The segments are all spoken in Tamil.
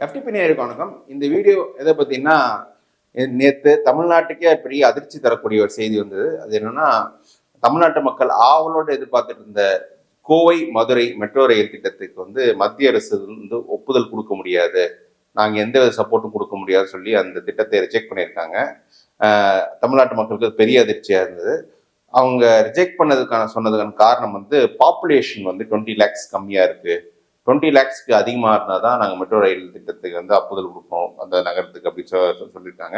எஃப்டிபி நேயருக்கு வணக்கம். இந்த வீடியோ எதை பற்றினா, நேற்று தமிழ்நாட்டுக்கே பெரிய அதிர்ச்சி தரக்கூடிய ஒரு செய்தி வந்தது. அது என்னன்னா, தமிழ்நாட்டு மக்கள் ஆவலோடு எதிர்பார்த்துட்டு இருந்த கோவை மதுரை மெட்ரோ ரயில் திட்டத்துக்கு மத்திய அரசு ஒப்புதல் கொடுக்க முடியாது, நாங்கள் எந்த சப்போர்ட்டும் கொடுக்க முடியாதுன்னு சொல்லி அந்த திட்டத்தை ரிஜெக்ட் பண்ணியிருக்காங்க. தமிழ்நாட்டு மக்களுக்கு பெரிய அதிர்ச்சியாக இருந்தது. அவங்க ரிஜெக்ட் பண்ணதுக்கான சொன்னதுக்கான காரணம் பாப்புலேஷன் 20 lakhs கம்மியாக இருக்குது, 20 lakhsக்கு அதிகமாக இருந்தால் தான் நாங்கள் மெட்ரோ ரயில் திட்டத்துக்கு ஒப்புதல் கொடுப்போம் அந்த நகரத்துக்கு அப்படின்னு சொல்லியிருக்காங்க.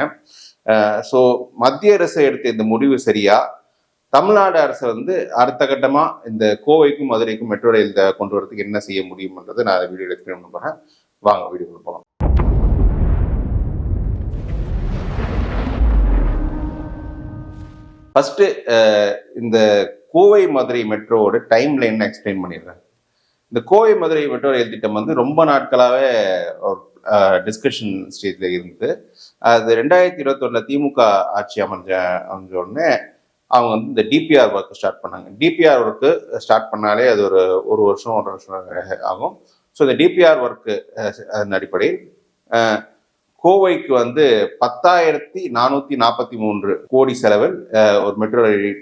ஸோ மத்திய அரசு எடுத்த இந்த முடிவு சரியா, தமிழ்நாடு அரசு அடுத்த கட்டமாக இந்த கோவைக்கும் மதுரைக்கும் மெட்ரோ ரயில் கொண்டு வரதுக்கு என்ன செய்ய முடியும்ன்றதை நான் வீடியோவில் எக்ஸ்பிளைன் பண்ண போகிறேன். வாங்க வீடியோக்குள்ள போகலாம். ஃபர்ஸ்ட் இந்த கோவை மதுரை மெட்ரோவோட டைம் லைன் எக்ஸ்பிளைன் பண்ணிடுறேன். இந்த கோவை மதுரை மெட்ரோ ரயில் திட்டம் ரொம்ப நாட்களாகவே ஒரு டிஸ்கஷன் ஸ்டேஜில் இருந்து, அது 2021 திமுக ஆட்சி அமைஞ்ச உடனே அவங்க இந்த டிபிஆர் ஒர்க் ஸ்டார்ட் பண்ணாங்க. டிபிஆர் ஒர்க்கு ஸ்டார்ட் பண்ணாலே அது ஒரு வருஷம் 1.5 வருஷம் ஆகும். ஸோ இந்த டிபிஆர் ஒர்க்கு அதன் அடிப்படையில் கோவைக்கு 10,443 கோடி செலவில் ஒரு மெட்ரோ ரயில்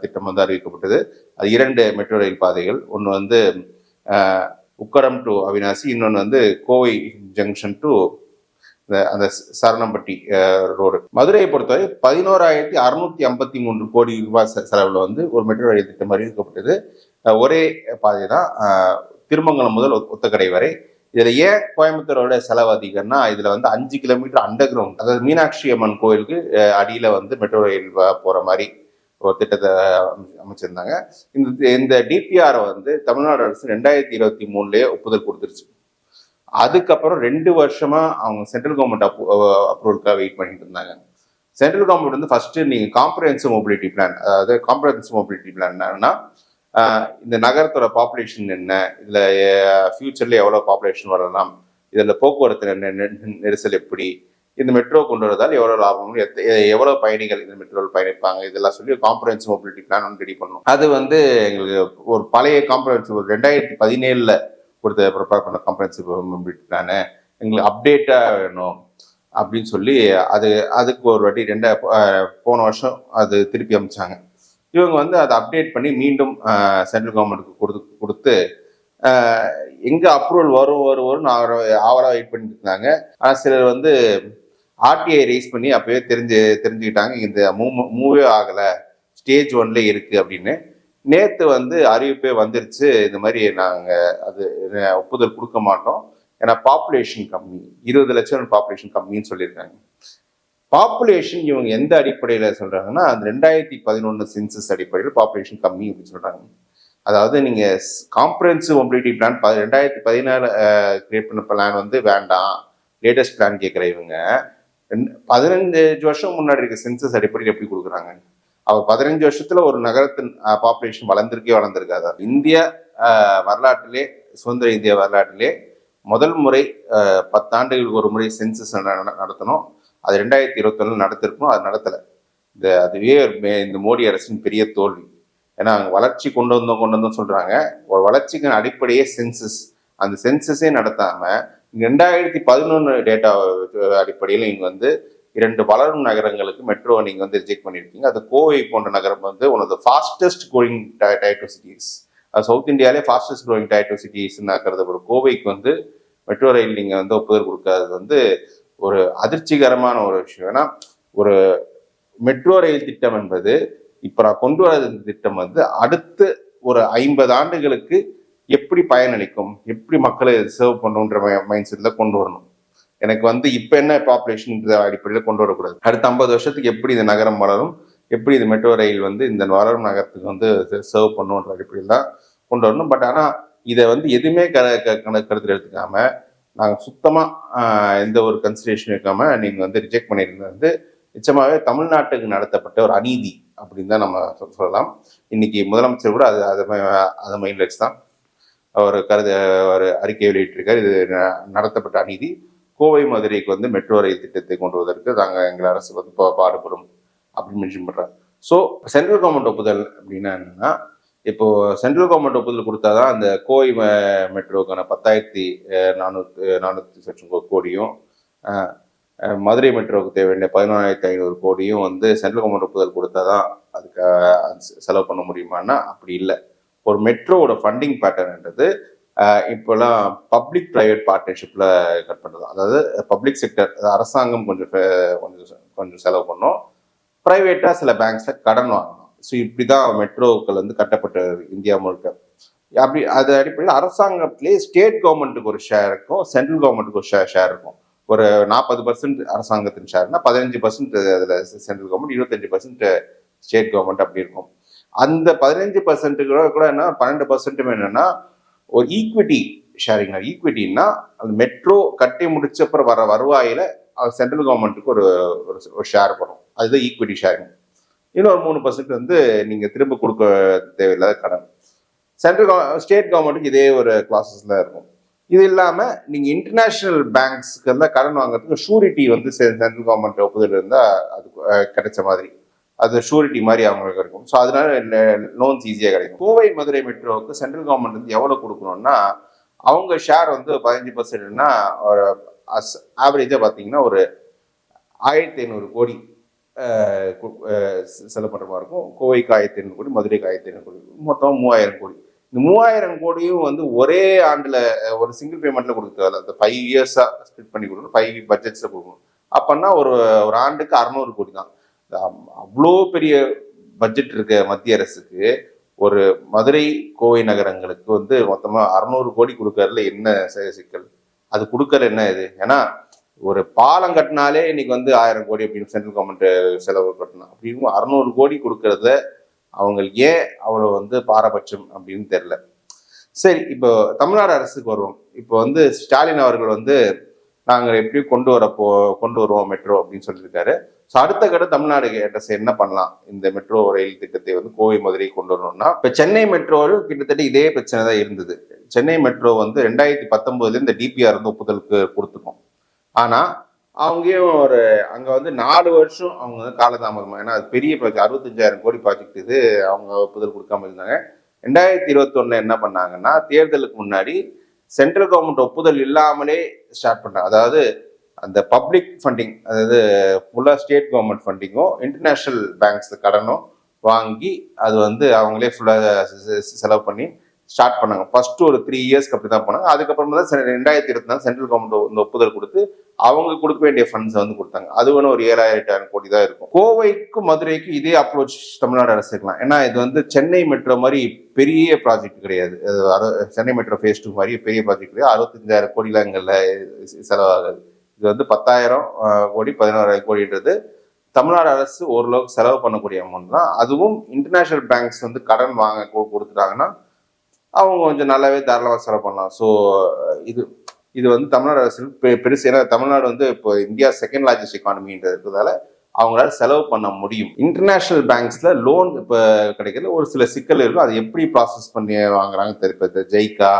திட்டம் அறிவிக்கப்பட்டது. அது 2 மெட்ரோ ரயில் பாதைகள், ஒன்று உக்கடம் டு அவினாசி, இன்னொன்று கோவை ஜங்ஷன் டு அந்த சரணம்பட்டி ரோடு. மதுரையை பொறுத்தவரை 11,653 கோடி ரூபாய் செலவில் ஒரு மெட்ரோ ரயில் திட்டம் அறிவிக்கப்பட்டது. ஒரே பாதை தான், திருமங்கலம் முதல் ஒத்தக்கடை வரை. இதுல ஏன் கோயம்புத்தூரோட செலவு அதிகம்னா, இதுல 5 கிலோமீட்டர் அண்டர் கிரவுண்ட், அதாவது மீனாட்சி அம்மன் கோயிலுக்கு அடியில மெட்ரோ ரயில் போற மாதிரி ஒரு திட்டத்தை அமைச்சிருந்தாங்க. இந்த டிபிஆர் தமிழ்நாடு அரசு 2023 ஒப்புதல் கொடுத்துருச்சு. அதுக்கப்புறம் 2 வருஷமா அவங்க சென்ட்ரல் கவர்மெண்ட் அப்ரூவலுக்காக வெயிட் பண்ணிட்டு இருந்தாங்க. சென்ட்ரல் கவர்மெண்ட் ஃபர்ஸ்ட் நீங்க காம்ப்ரஹென்சிவ் மொபிலிட்டி பிளான், அதாவது காம்ப்ரஹென்சிவ் மொபிலிட்டி பிளான் என்னன்னா, இந்த நகரத்தோட பாப்புலேஷன் என்ன, இதுல ஃபியூச்சர்ல எவ்வளவு பாப்புலேஷன் வரலாம், இதுல போக்குவரத்து நெரிசல் எப்படி, இந்த மெட்ரோ கொண்டு வரதால் எவ்வளவு லாபம், எவ்வளவு பயணிகள் இந்த மெட்ரோவில் பயணிப்பாங்க, இதெல்லாம் சொல்லி காம்ப்ரஹென்சிவ் மொபிலிட்டி பிளான் ரெடி பண்ணணும். அது எங்களுக்கு ஒரு பழைய காம்ப்ரஹென்சிவ் 2017 கொடுத்த ப்ரிப்பேர் பண்ண காம்ப்ரஹென்சிவ் மொபிலிட்டி பிளானு எங்களுக்கு அப்டேட்டா வேணும் அப்படின்னு சொல்லி அதுக்கு ஒரு வாட்டி போன வருஷம் அது திருப்பி அமைச்சாங்க. இவங்க அதை அப்டேட் பண்ணி மீண்டும் சென்ட்ரல் கவர்மெண்ட்டுக்கு கொடுத்து எங்க அப்ரூவல் வரும் ஆவலாக வெயிட் பண்ணிட்டு இருந்தாங்க. ஆனால் சிலர் ஆர்டிஐ ரைஸ் பண்ணி அப்பவே தெரிஞ்சுக்கிட்டாங்க இந்த மூவே ஆகலை, ஸ்டேஜ் 1ல இருக்கு அப்படின்னு. நேற்று அறிவிப்பே வந்துருச்சு, இந்த மாதிரி நாங்கள் அது ஒப்புதல் கொடுக்க மாட்டோம், ஏன்னா பாப்புலேஷன் கம்மி, 20 லட்சம் பாப்புலேஷன் கம்மின்னு சொல்லியிருக்காங்க. பாப்புலேஷன் இவங்க எந்த அடிப்படையில் சொல்றாங்கன்னா, அந்த 2011 சென்சஸ் அடிப்படையில் பாப்புலேஷன் கம்மி அப்படின்னு சொல்றாங்க. அதாவது நீங்க காம்ப்ரஹென்சிவ் மொபிலிட்டி பிளான் 2014 கிரியேட் பண்ண பிளான் வேண்டாம், லேட்டஸ்ட் பிளான் கேட்குற இவங்க 15 வருஷம் முன்னாடி இருக்க சென்சஸ் அடிப்படையில் எப்படி கொடுக்குறாங்க? அவர் 15 வருஷத்துல ஒரு நகரத்தின் பாப்புலேஷன் வளர்ந்திருக்காதா? இந்திய வரலாற்றிலே, சுதந்திர இந்திய வரலாற்றிலே முதல் முறை 10 ஆண்டுகளுக்கு ஒரு முறை சென்சஸ் நடத்தணும். அது 2021 நடத்திருக்கணும், அது நடத்தலை. அதுவே இந்த மோடி அரசின் பெரிய தோல்வி. ஏன்னா வளர்ச்சி கொண்டு வந்தோம் சொல்றாங்க, ஒரு வளர்ச்சிக்கு அடிப்படையே சென்சஸ். அந்த சென்சஸே நடத்தாம 2011 டேட்டா அடிப்படையில் நீங்க 2 வளரும் நகரங்களுக்கு மெட்ரோ நீங்க ரிஜெக்ட் பண்ணிருக்கீங்க. அது கோவை போன்ற நகரம் one of the fastest growing tier 2 cities, south இந்தியாவிலே ஃபாஸ்டஸ்ட் க்ரோயிங் டயர் 2 சிட்டிஸ் கருதப்படும் கோவைக்கு மெட்ரோ ரயில் நீங்க ஒப்புதல் கொடுக்காதது ஒரு அதிர்ச்சிகரமான ஒரு விஷயம். ஏன்னா ஒரு மெட்ரோ ரயில் திட்டம் என்பது இப்ப நான் கொண்டு வர திட்டம் அடுத்து ஒரு 50 ஆண்டுகளுக்கு எப்படி பயனளிக்கும், எப்படி மக்களை சர்வ் பண்ணுன்ற மைண்ட் செட்ல கொண்டு வரணும். எனக்கு இப்ப என்ன பாப்புலேஷன் அடிப்படையில் கொண்டு வரக்கூடாது, அடுத்த 50 வருஷத்துக்கு எப்படி இந்த நகரம் வளரும், எப்படி இந்த மெட்ரோ ரயில் இந்த வளரும் நகரத்துக்கு சர்வ் பண்ணுன்ற அடிப்படையில் தான் கொண்டு வரணும். பட் ஆனா இதை எதுவுமே கருத்தில் எடுத்துக்காம, நாங்க சுத்தமா எந்த ஒரு கன்சிடரேஷன் வைக்காம நீங்க ரிஜெக்ட் பண்ணிருந்தது நிச்சயமாவே தமிழ்நாட்டுக்கு நடத்தப்பட்ட ஒரு அநீதி அப்படின்னு தான் நம்ம சொல்லலாம். இன்னைக்கு முதலமைச்சர் கூட அதை மைண்ட்ல வச்சு தான் ஒரு அறிக்கை வெளியிட்டிருக்காரு. இது நடத்தப்பட்ட அநீதி, கோவை மதுரைக்கு மெட்ரோ ரயில் திட்டத்தை கொண்டு வருவதற்கு நாங்கள் எங்கள் அரசு பாடுபடும் அப்படின்னு மென்ஷன் பண்றாங்க. ஸோ சென்ட்ரல் கவர்மெண்ட் ஒப்புதல் அப்படின்னா என்னன்னா, இப்போ சென்ட்ரல் கவர்மெண்ட் ஒப்புதல் கொடுத்தாதான் அந்த கோவை மெட்ரோக்கான 10,400 லட்சம் கோடியும், மதுரை மெட்ரோவுக்கு தேவையான 11,500 கோடியும் வந்து சென்ட்ரல் கவர்மெண்ட் ஒப்புதல் கொடுத்தாதான் அதுக்கு செலவு பண்ண முடியுமான்னா அப்படி இல்லை. ஒரு மெட்ரோவோட ஃபண்டிங் பேட்டர்ன்ன்றது இப்போல்லாம் பப்ளிக் ப்ரைவேட் பார்ட்னர்ஷிப்ல கட் பண்ணுறது. அதாவது பப்ளிக் செக்டர் அரசாங்கம் கொஞ்சம் கொஞ்சம் செலவு பண்ணும், பிரைவேட்டா சில பேங்க்ஸ்ல கடன் வாங்கணும். ஸோ இப்படிதான் மெட்ரோக்கள் வந்து கட்டப்பட்டது இந்தியா முழுக்க. அப்படி அது அடிப்படையில் அரசாங்கத்திலே ஸ்டேட் கவர்மெண்ட்டுக்கு ஒரு ஷேர் இருக்கும், சென்ட்ரல் கவர்மெண்ட்டுக்கு ஒரு ஷேர் இருக்கும். ஒரு 40% அரசாங்கத்தின் ஷேர்னா 15% அதில் சென்ட்ரல் கவர்மெண்ட், 25% ஸ்டேட் கவர்மெண்ட் அப்படி இருக்கும். அந்த 15% கூட என்ன 12% என்னன்னா ஒரு ஈக்விட்டி ஷேரிங். ஈக்விட்டின்னா அந்த மெட்ரோ கட்டி முடிச்சப்பறம் வர வருவாயில சென்ட்ரல் கவர்மெண்ட்டுக்கு ஒரு ஷேர் வரும், அதுதான் ஈக்விட்டி ஷேரிங். இன்னொரு 3% வந்து நீங்க திரும்ப கொடுக்க தேவையில்லாத கடன். ஸ்டேட் கவர்மெண்ட்டுக்கு இதே ஒரு கிளாஸஸ்ல இருக்கும். இது இல்லாம நீங்க இன்டர்நேஷனல் பேங்க்ஸ்க்கு கடன் வாங்குறதுக்கு ஷூரிட்டி வந்து சென்ட்ரல் கவர்மெண்ட் ஒப்புதல் இருந்தா அது கிடைச்ச மாதிரி, அது ஷூரிட்டி மாதிரி அவங்களுக்கு இருக்கும். ஸோ அதனால லோன்ஸ் ஈஸியாக கிடைக்கும். கோவை மதுரை மெட்ரோவுக்கு சென்ட்ரல் கவர்மெண்ட் வந்து எவ்வளவு கொடுக்கணும்னா அவங்க ஷேர் வந்து 15%னா ஒரு ஆவரேஜா பார்த்தீங்கன்னா ஒரு 1,500 கோடி செலவு பண்ணுற மாதிரி இருக்கும். கோவைக்கு 1,500 கோடி, மதுரைக்கு 1,500 கோடி, மொத்தம் 3,000 கோடி. இந்த 3,000 கோடியும் வந்து ஒரே ஆண்டுல ஒரு சிங்கிள் பேமெண்ட்ல கொடுக்க, அந்த 5 இயர்ஸா ஸ்பிளிட் பண்ணி கொடுக்கணும், 5 பட்ஜெட்ஸ்ல கொடுக்கணும். அப்பன்னா ஒரு ஆண்டுக்கு 600 கோடி தான். அவ்வளோ பெரிய பட்ஜெட் இருக்க மத்திய அரசுக்கு ஒரு மதுரை கோவை நகரங்களுக்கு வந்து மொத்தமா 600 கோடி கொடுக்கறதுல என்ன சிக்கல்? அது கொடுக்கற என்ன இது? ஏன்னா ஒரு பாலம் கட்டினாலே இன்னைக்கு வந்து 1000 கோடி அப்படின்னு சென்ட்ரல் கவர்மெண்ட் செலவு கட்டணும். அப்படின்னு 600 கோடி கொடுக்கறத அவங்களுக்கு ஏன் அவ்வளோ வந்து பாரபட்சம் அப்படின்னு தெரியல. சரி, இப்போ தமிழ்நாடு அரசுக்கு வருவோம். இப்போ வந்து ஸ்டாலின் அவர்கள் வந்து நாங்கள் எப்படியும் கொண்டு வருவோம் மெட்ரோ அப்படின்னு சொல்லியிருக்காரு. ஸோ அடுத்த கட்ட தமிழ்நாடு அரசு என்ன பண்ணலாம் இந்த மெட்ரோ ரயில் திட்டத்தை வந்து கோவை மதுரை கொண்டு வரணும்னா, இப்போ சென்னை மெட்ரோவில் கிட்டத்தட்ட இதே பிரச்சனை தான் இருந்தது. சென்னை மெட்ரோ வந்து 2019 இந்த டிபிஆர் வந்து ஒப்புதலுக்கு கொடுத்துருக்கோம். ஆனா அவங்கயும் அங்க வந்து 4 வருஷம் அவங்க வந்து காலதாமதமா, ஏன்னா அது பெரிய ப்ராஜெக்ட், 65,000 கோடி ப்ராஜெக்ட் இது, அவங்க ஒப்புதல் கொடுக்காம இருந்தாங்க. 2021 என்ன பண்ணாங்கன்னா தேர்தலுக்கு முன்னாடி சென்ட்ரல் கவர்மெண்ட் ஒப்புதல் இல்லாமலே ஸ்டார்ட் பண்ணாங்க. அதாவது அந்த பப்ளிக் ஃபண்டிங், அதாவது ஃபுல்லா ஸ்டேட் கவர்மெண்ட் ஃபண்டிங்கும் இன்டர்நேஷனல் பேங்க்ஸ் கடனும் வாங்கி அது வந்து அவங்களே ஃபுல்லா செலவு பண்ணி ஸ்டார்ட் பண்ணாங்க. ஃபர்ஸ்ட் ஒரு 3 இயர்ஸ்க்கு அப்படி தான் போனாங்க. அதுக்கப்புறமா தான் 2024 சென்ட்ரல் கவர்மெண்ட் இந்த ஒப்புதல் கொடுத்து அவங்க கொடுக்க வேண்டிய ஃபண்ட்ஸ் வந்து கொடுத்தாங்க. அது ஒன்று ஒரு 7,000 கோடி தான் இருக்கும். கோவைக்கும் மதுரைக்கும் இதே அப்ரோச் தமிழ்நாடு அரசு இருக்கலாம். ஏன்னா இது வந்து சென்னை மெட்ரோ மாதிரி பெரிய ப்ராஜெக்ட் கிடையாது. சென்னை மெட்ரோ ஃபேஸ் 2 மாதிரி பெரிய ப்ராஜெக்ட் கிடையாது. 65,000 கோடிலாம் எங்கள்ல செலவாகாது. இது வந்து 10,000 கோடி 11,000 கோடின்றது தமிழ்நாடு அரசு ஓரளவுக்கு செலவு பண்ணக்கூடிய அமௌண்ட் தான். அதுவும் இன்டர்நேஷனல் பேங்க்ஸ் வந்து கடன் வாங்க கொடுத்துட்டாங்கன்னா அவங்க கொஞ்சம் நல்லாவே தாராளமாக செலவு பண்ணலாம். ஸோ இது வந்து தமிழ்நாடு அரசு பெருசு. ஏன்னா தமிழ்நாடு வந்து இப்போ இந்தியா செகண்ட் லார்ஜஸ்ட் எக்கானமின்றதுனால அவங்களால செலவு பண்ண முடியும். இன்டர்நேஷனல் பேங்க்ஸ்ல லோன் இப்போ கிடைக்கிறது ஒரு சில சிக்கல் இருக்கும். அது எப்படி ப்ராசஸ் பண்ணி வாங்குறாங்க தெரியாது. JICA,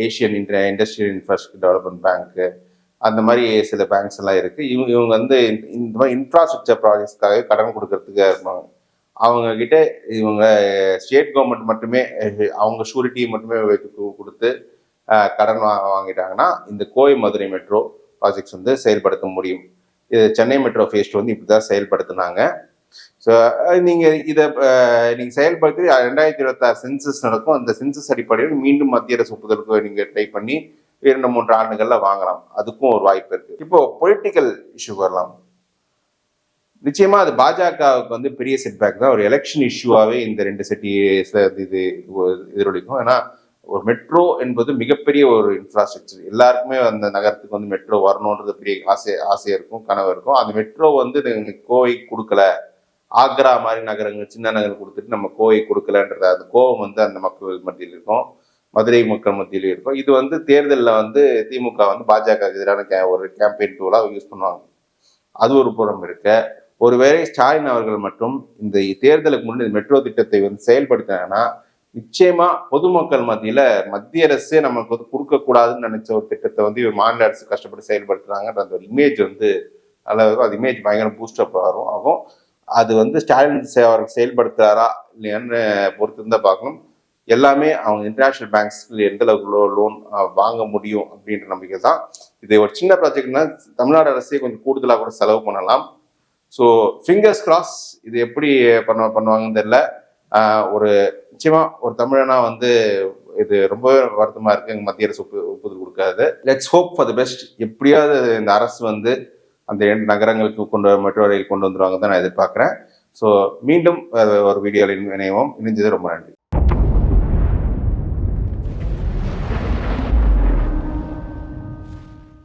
Asian industrial infrastructure development பேங்க்கு, அந்த மாதிரி சில பேங்க்ஸ் எல்லாம் இருக்கு. இவங்க வந்து இந்த மாதிரி இன்ஃப்ராஸ்ட்ரக்சர் ப்ராஜெக்ட்ஸ்க்காக கடன் கொடுக்கறதுக்கு இருப்பாங்க. அவங்க கிட்ட இவங்க ஸ்டேட் கவர்மெண்ட் மட்டுமே அவங்க ஷூரிட்டியை மட்டுமே கொடுத்து கடன் வாங்கிட்டாங்கன்னா இந்த கோவை மதுரை மெட்ரோ ப்ராஜெக்ட்ஸ் வந்து செயல்படுத்த முடியும். இது சென்னை மெட்ரோ ஃபேஸ் 2 வந்து இப்படிதான் செயல்படுத்தினாங்க. ஸோ இதை நீங்க செயல்படுத்தி 2026 சென்சஸ் நடக்கும். அந்த சென்சஸ் அடிப்படையில் மீண்டும் மத்திய அரசு ஒப்புதலுக்கு நீங்க ட்ரை பண்ணி 2-3 ஆண்டுகள்ல வாங்கலாம். அதுக்கும் ஒரு வாய்ப்பு இருக்கு. இப்போ பொலிட்டிக்கல் இஷ்யூ வரலாம். நிச்சயமா அது பாஜகவுக்கு வந்து பெரிய செட்பேக் தான். ஒரு எலெக்ஷன் இஷ்யூவாவே இந்த 2 சிட்டிஸ்ல இது எதிரொலிக்கும். ஏன்னா ஒரு மெட்ரோ என்பது மிகப்பெரிய ஒரு இன்ஃப்ராஸ்ட்ரக்சர். எல்லாருக்குமே அந்த நகரத்துக்கு வந்து மெட்ரோ வரணுன்றது பெரிய ஆசையா இருக்கும், கனவு இருக்கும். அந்த மெட்ரோ வந்து கோவை கொடுக்கல, ஆக்ரா மாதிரி நகரங்கள் சின்ன நகரம் கொடுத்துட்டு நம்ம கோவை கொடுக்கலன்றது அந்த கோவம் வந்து அந்த மக்கள் மத்தியில் இருக்கும், மதுரை மக்கள் மத்தியிலும் இருக்கும். இது வந்து தேர்தலில் வந்து திமுக வந்து பாஜக எதிரான ஒரு கேம்பெயின் டூலாக யூஸ் பண்ணுவாங்க. அது ஒரு புறம் இருக்க, ஒருவேளை ஸ்டாலின் அவர்கள் மற்றும் இந்த தேர்தலுக்கு முன்னாடி மெட்ரோ திட்டத்தை வந்து செயல்படுத்தினாங்கன்னா நிச்சயமா பொதுமக்கள் மத்தியில மத்திய அரசே நமக்கு வந்து கொடுக்க கூடாதுன்னு நினைச்ச ஒரு திட்டத்தை வந்து இவர் மாநில அரசு கஷ்டப்பட்டு செயல்படுத்துறாங்கன்ற அந்த ஒரு இமேஜ் வந்து நல்லா இருக்கும். அது இமேஜ் பயங்கர பூஸ்டப் ஆகும். அது வந்து ஸ்டாலின் அவர்கள் செயல்படுத்துறாரா இல்லையான்னு பொறுத்து தான் பார்க்கணும். எல்லாமே அவங்க இன்டர்நேஷனல் பேங்க்ஸ்ல எந்த அளவுக்கு லோன் வாங்க முடியும் அப்படின்ற நம்பிக்கை தான். இது ஒரு சின்ன ப்ராஜெக்ட்னா தமிழ்நாடு அரசே கொஞ்சம் கூடுதலாக கூட செலவு பண்ணலாம். ஸோ ஃபிங்கர்ஸ் கிராஸ் இது எப்படி பண்ணுவாங்கன்னு தெரியல. ஒரு நிச்சயமா ஒரு தமிழனா வந்து இது ரொம்ப வருத்தமா இருக்கு, எங்க மத்திய அரசு ஒப்புதல் கொடுக்காது. Let's hope for the best. எப்படியாவது இந்த அரசு வந்து அந்த 2 நகரங்களுக்கு மெட்ரோ ரயில் கொண்டு வந்துருவாங்க தான் நான் எதிர்பார்க்கிறேன். ஸோ மீண்டும் ஒரு வீடியோவில் இணைவோம். இணைஞ்சது ரொம்ப நன்றி.